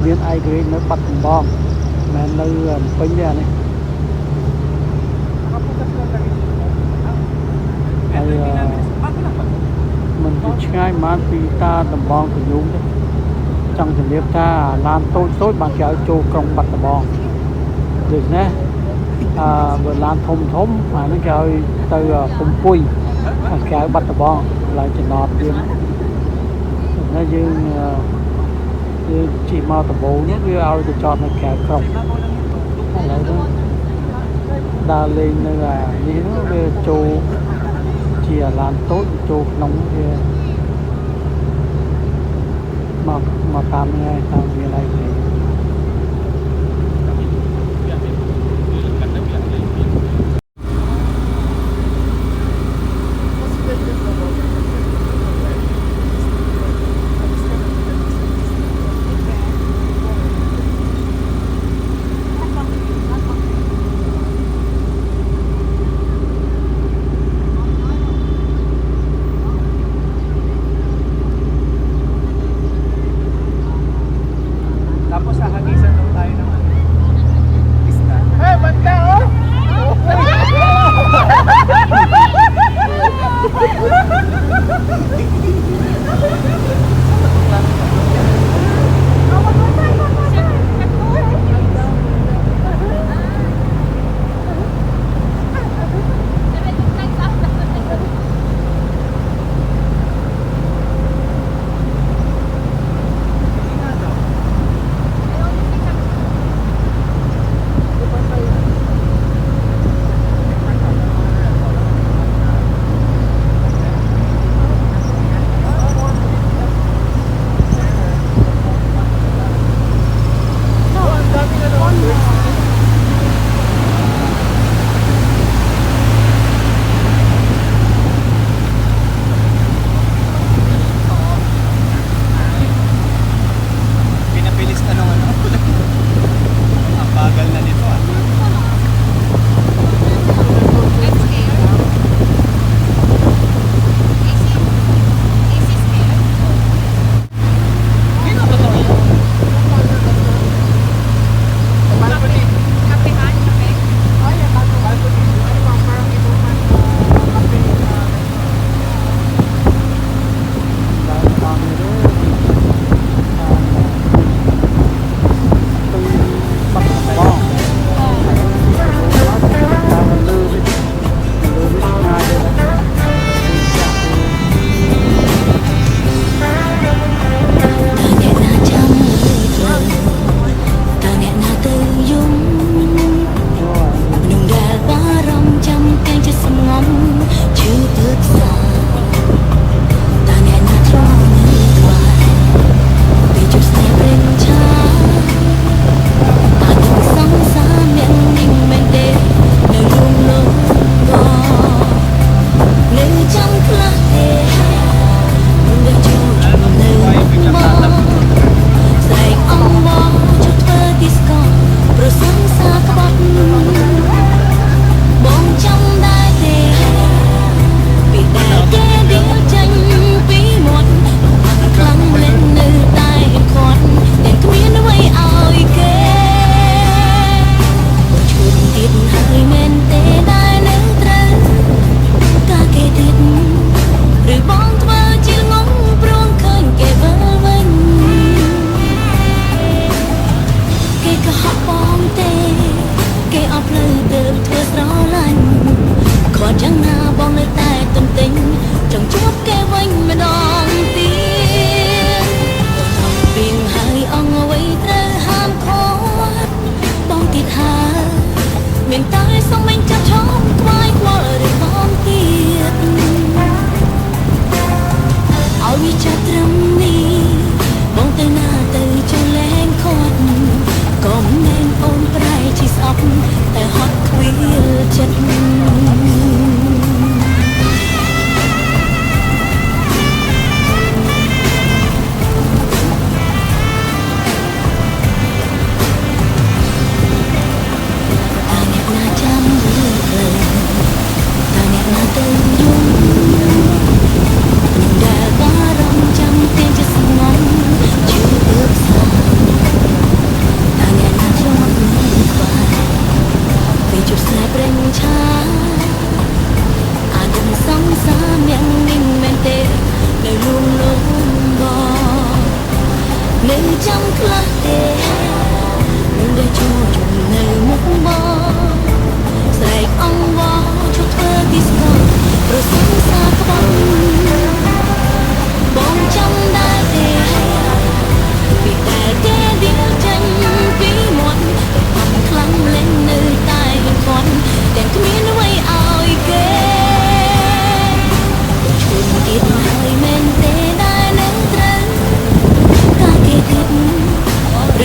មានឯករាជ្យនៅបាត់ដំបងមិននៅពេញទេអានេះហើយមិនឆ្ងាយប៉ុន្មានពីតាដំបងកញូងទេចង់ជំរាបថាឡានតូចបានគេឲ្យចូលក្រុងបាត់ដំបងដូច្នេះបើឡានធំអានេះគេឲ្យទៅពំពុយគេឲ្យបាត់ដំបងឡើងចំណតទៀតហើយយើងជិះមកដំបូងនេះវាឲ្យទៅចតនៅក្រៅក្រុងឥឡូវទៅដើរលេងនៅនេះវាចូលជាឡានតូចចូលក្នុងវាមកតាមនេះតាមវាឡើយ នៅចាំខ្លះទេនឹងដែលចូលជុំនៅមុខបងស្រែកអង្វរឈប់ធ្វើទីស្គាល់ប្រសងសាក្បត់បងចាំដែរទេពីតែគេឌីលចេញពីមាត់អត់ខ្លាំងលេងនៅតែគាត់តែគ្មានអ្វីឲ្យគេឈុំទៀតហើយមែនទេដែលនឹងត្រូវការគេទៀត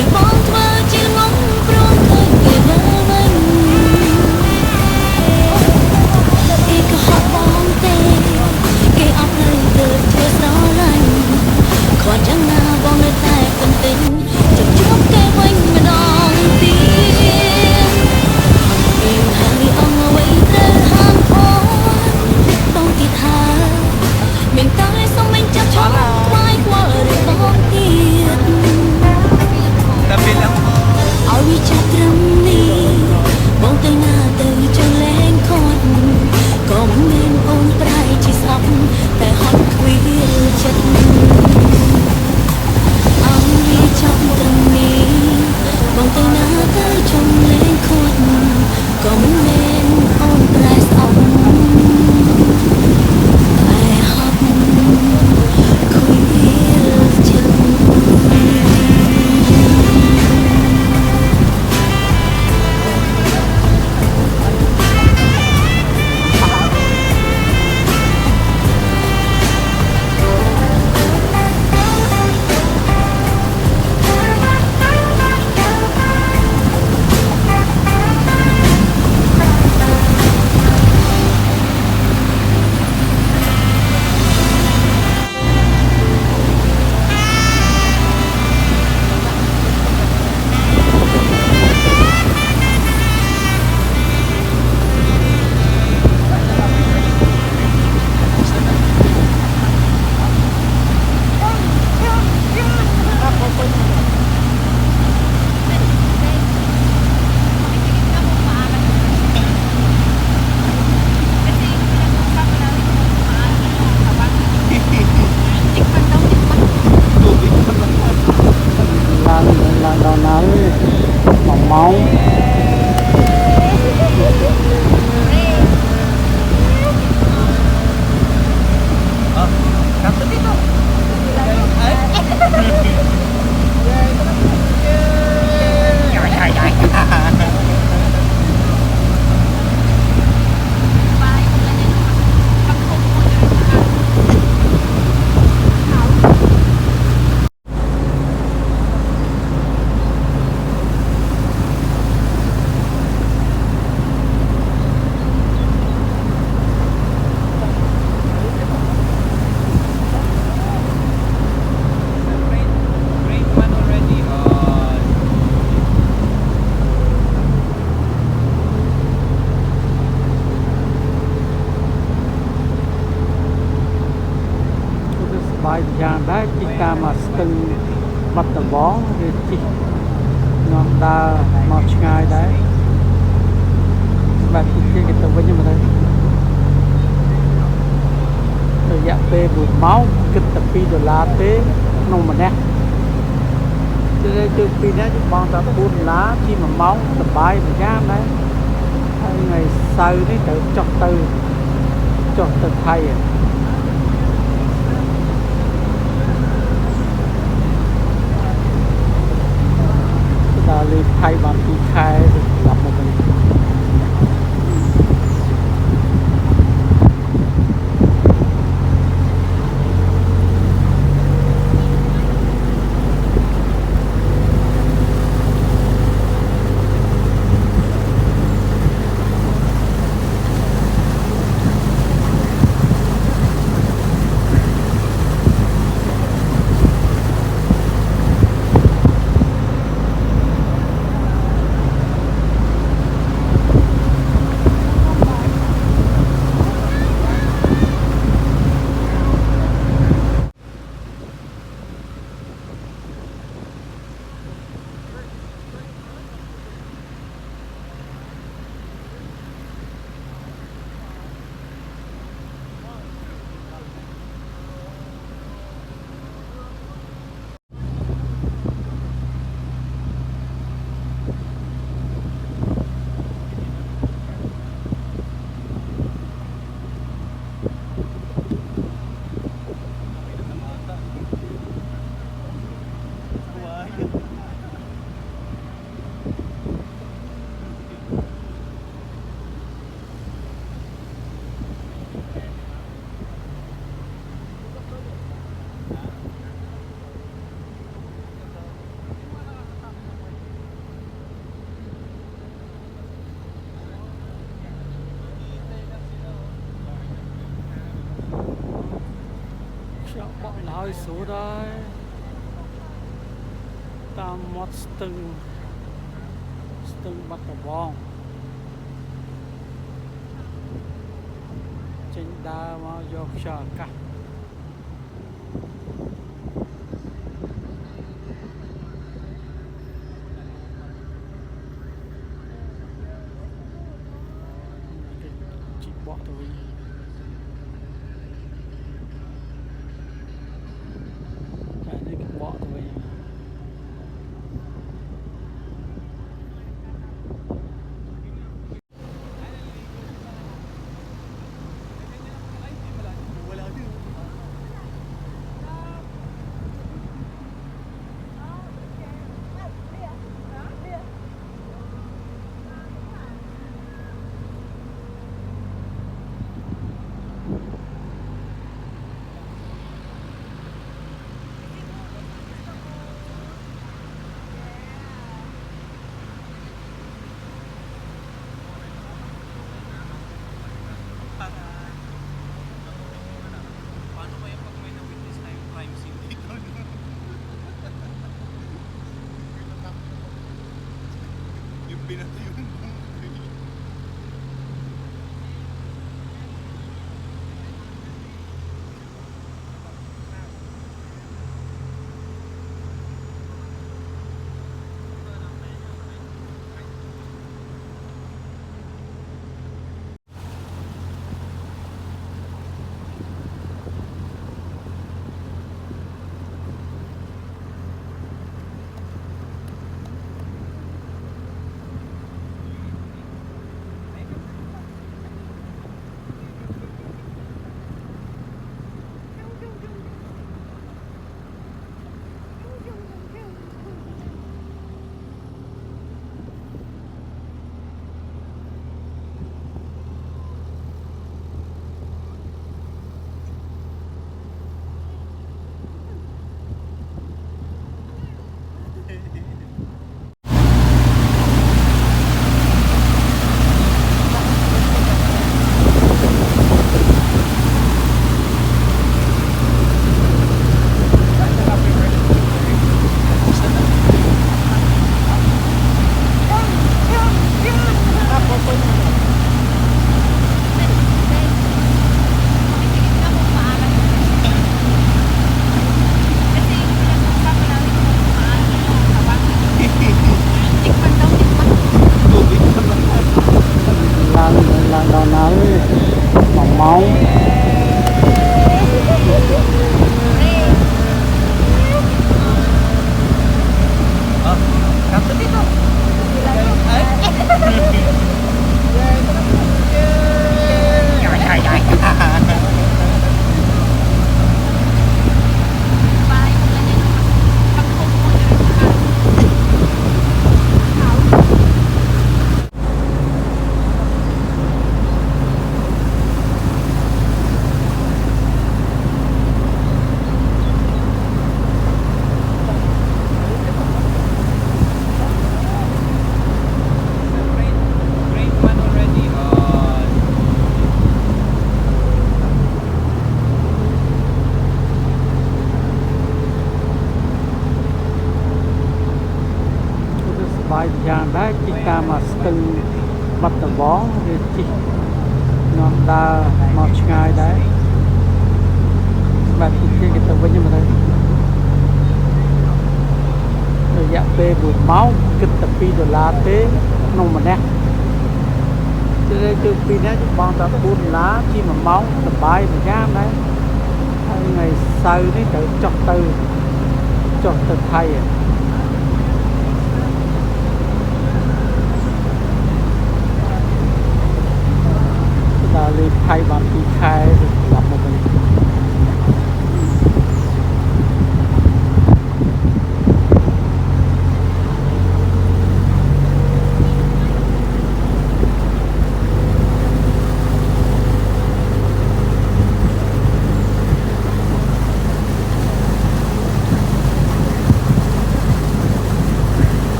ឬបងធ្វើជាងងព្រមឃើញគេមើលវិញគេក៏ហត់បងទេគេអត់នៅទៅធ្វើស្រឡាញ់គាត់យ៉ាងណាបងនៅតែទន្ទឹងចាំជួបគេវិញម្ដងទៀតមានហើយអងអ្វីត្រូវហាមអូនต้องទីថាមានតែសុំមិនចាប់ឈប់ខ្វាយខ្វល់រឿងបងទៀតតែពេលឡើងឲ្យវាចាស់ត្រឹមនេះបងទៅណាទៅចង់លែងខត់ក៏មិនមែនអូនប្រែជាស្អប់តែហត់ខ្វៀលចិត្តឲ្យវាចាប់ត្រឹមនេះបងទៅណាទៅចង់លែងខត់ក៏មិនមែនអូនប្រែស្អប់តែហត់ខ្វៀលចិត្ត បាយយ៉ាងដែរជិះតាមមកស្ទឹងបាត់ដំបងវាជិះនាំដើរមកឆ្ងាយដែរបាទជិះគេទៅវិញមកទៅរយៈពេល1ម៉ោងគិតតែ$2ទេក្នុងម្នាក់គឺពីនេះបងតា$4ជិះ1ម៉ោងសប្បាយម្យ៉ាងដែរហើយថ្ងៃសៅរ៍នេះត្រូវចុះទៅថៃដល់លេខថៃបាន2ខែទៅស្លាប់មកវិញ Chợ bọ lái số đây tam mót stưng bắt đầu bong trên đa mà vô chợ cả chị bọ thôi đây cái bọ thôi Pinatayunan mo. Giang đấy chị ta mà từng bắt đầu bó thì chị nó đã một ngày đấy và chị kia kita với nhau mà thôi rồi dạ về buổi máu kịch tập pi đô la tế nông mà nè cho nên từ pi nè chúng bọn ta buôn lá chi mà máu tập bài mà ra đấy ngày sau đấy tự chọc từ thay à lên thay bằng khi khai làm một mình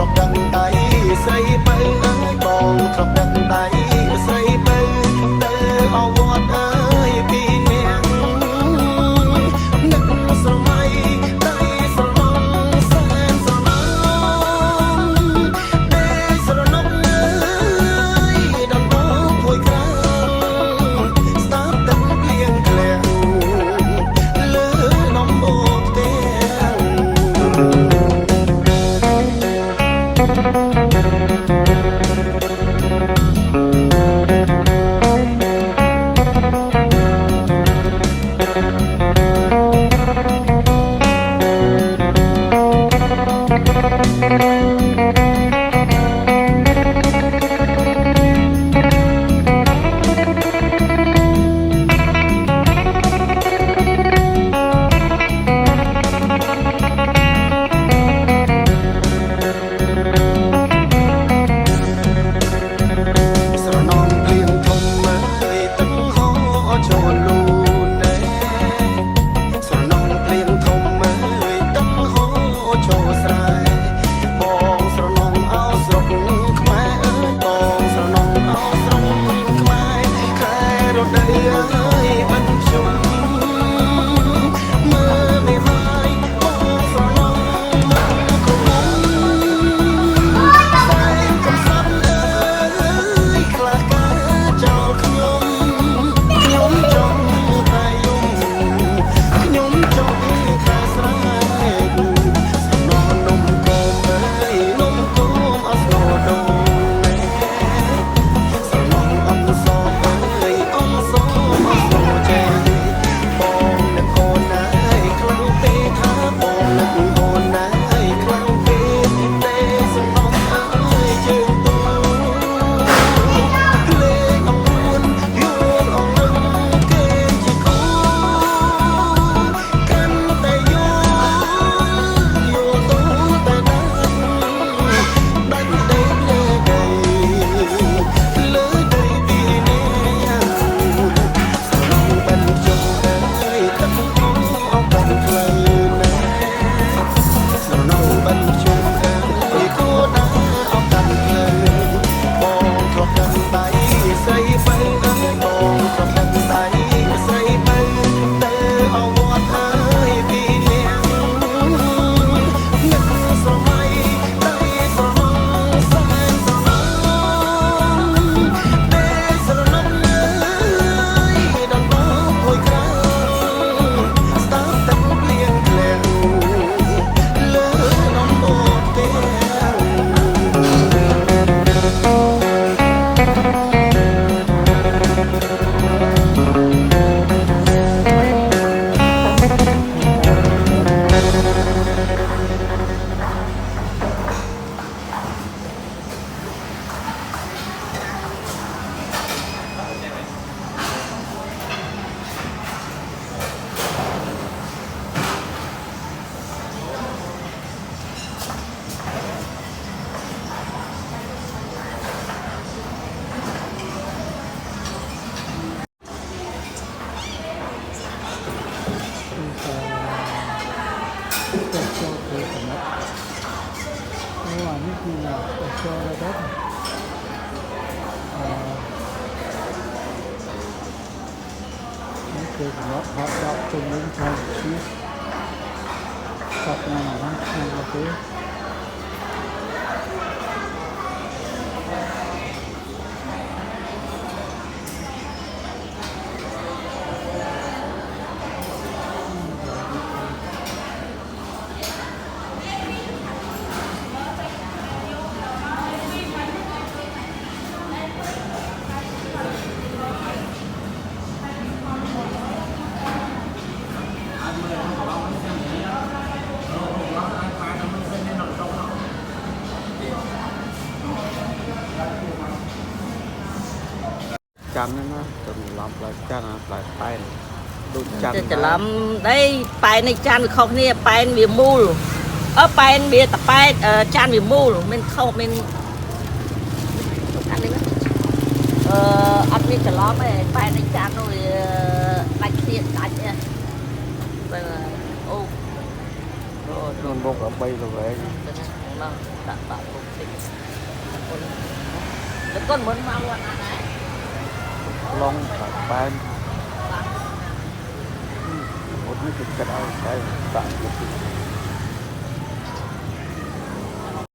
ប់ដឹងដៃស្រីបើអើយបងធ្លាប់ដឹងដៃស្រីបើទៅអវត្តអើយពីនាងនឹកស្រមៃដៃស្រឡំសែនស្រឡំដេស្រណុកអើយដំបងភួយក្រាំស្ដាប់ទឹកភ្លៀងធ្លាក់លើនំអូបទាំងคือรถฮอตดอกจุ่มลิ้นชายชีสกอบงานของทางประเทศจันนะจนล้อมปลายจันนะปลายไปดูจันจะล้ำได้ไปในจานเขาเนี่ยไปเบียมูลไปเบียแต่ไปจานเบียมูลมันเข้ามันอันนี้นะอันนี้จะล้อมไปในจานเลยได้เครียดได้เนี่ยโอ้ โดนบกở bay rồi vậy nó đặt tạo công ty nó con muốn mang qua này long cả ban một cái cái tạo cái